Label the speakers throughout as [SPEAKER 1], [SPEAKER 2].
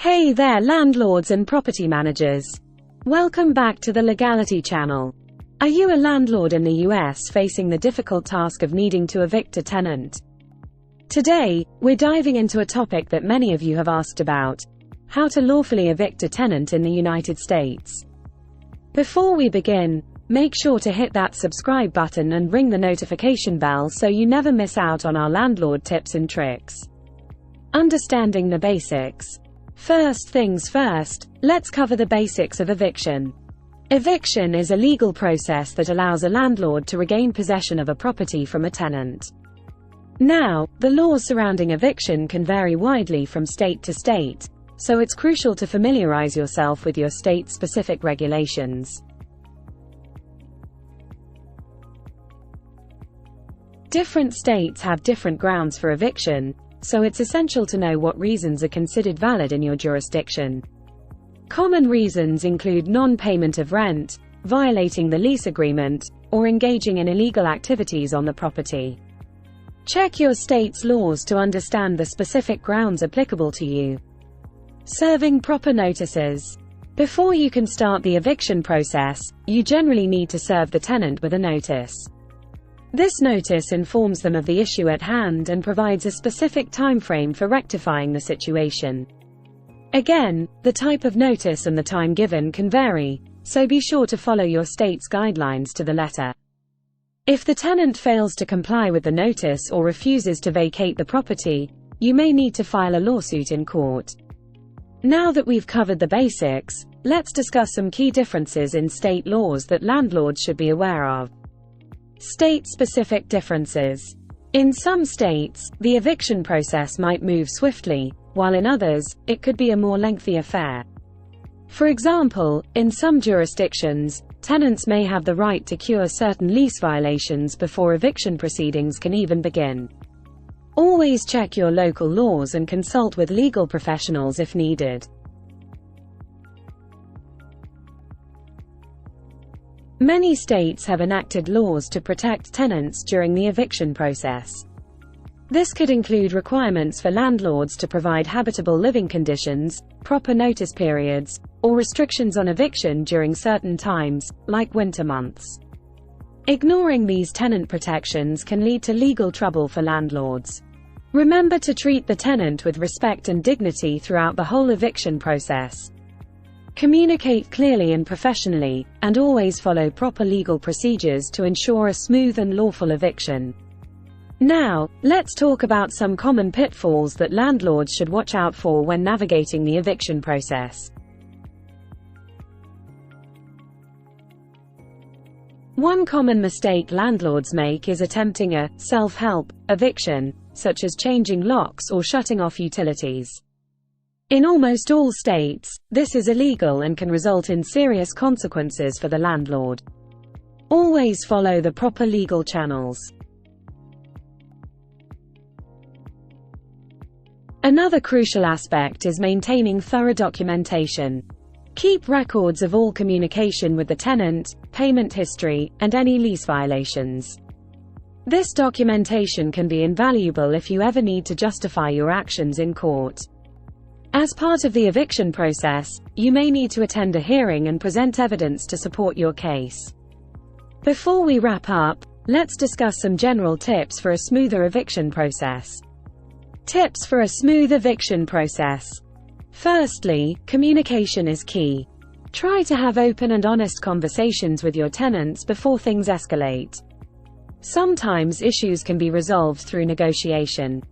[SPEAKER 1] Hey there, landlords and property managers. Welcome back to the Legality channel. Are you a landlord in the US facing the difficult task of needing to evict a tenant? Today, we're diving into a topic that many of you have asked about: how to lawfully evict a tenant in the United States. Before we begin, make sure to hit that subscribe button and ring the notification bell so you never miss out on our landlord tips and tricks. Understanding the basics. First things first, let's cover the basics of eviction. Eviction is a legal process that allows a landlord to regain possession of a property from a tenant. Now, the laws surrounding eviction can vary widely from state to state, so it's crucial to familiarize yourself with your state-specific regulations. Different states have different grounds for eviction, so it's essential to know what reasons are considered valid in your jurisdiction. Common reasons include non-payment of rent, violating the lease agreement, or engaging in illegal activities on the property. Check your state's laws to understand the specific grounds applicable to you. Serving proper notices. Before you can start the eviction process, you generally need to serve the tenant with a notice. This notice informs them of the issue at hand and provides a specific time frame for rectifying the situation. Again, the type of notice and the time given can vary, so be sure to follow your state's guidelines to the letter. If the tenant fails to comply with the notice or refuses to vacate the property, you may need to file a lawsuit in court. Now that we've covered the basics, let's discuss some key differences in state laws that landlords should be aware of. State-specific differences. In some states, the eviction process might move swiftly, while in others, it could be a more lengthy affair. For example, in some jurisdictions, tenants may have the right to cure certain lease violations before eviction proceedings can even begin. Always check your local laws and consult with legal professionals if needed. Many states have enacted laws to protect tenants during the eviction process. This could include requirements for landlords to provide habitable living conditions, proper notice periods, or restrictions on eviction during certain times, like winter months. Ignoring these tenant protections can lead to legal trouble for landlords. Remember to treat the tenant with respect and dignity throughout the whole eviction process. Communicate clearly and professionally, and always follow proper legal procedures to ensure a smooth and lawful eviction. Now, let's talk about some common pitfalls that landlords should watch out for when navigating the eviction process. One common mistake landlords make is attempting a self-help eviction, such as changing locks or shutting off utilities. In almost all states, this is illegal and can result in serious consequences for the landlord. Always follow the proper legal channels. Another crucial aspect is maintaining thorough documentation. Keep records of all communication with the tenant, payment history, and any lease violations. This documentation can be invaluable if you ever need to justify your actions in court. As part of the eviction process, you may need to attend a hearing and present evidence to support your case. Before we wrap up, let's discuss some general tips for a smoother eviction process. Tips for a smooth eviction process. Firstly, communication is key. Try to have open and honest conversations with your tenants before things escalate. Sometimes issues can be resolved through negotiation.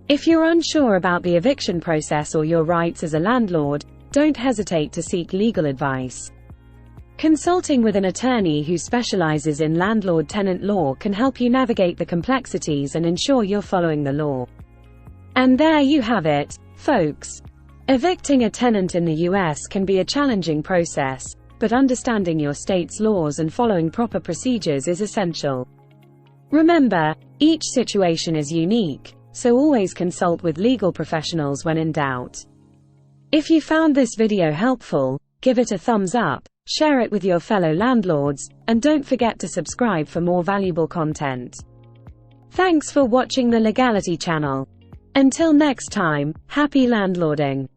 [SPEAKER 1] If you're unsure about the eviction process or your rights as a landlord, don't hesitate to seek legal advice. Consulting with an attorney who specializes in landlord-tenant law can help you navigate the complexities and ensure you're following the law. And there you have it, folks. Evicting a tenant in the US can be a challenging process, but understanding your state's laws and following proper procedures is essential. Remember, each situation is unique, so always consult with legal professionals when in doubt. If you found this video helpful, give it a thumbs up, share it with your fellow landlords, and don't forget to subscribe for more valuable content. Thanks for watching the Legality channel. Until next time, happy landlording.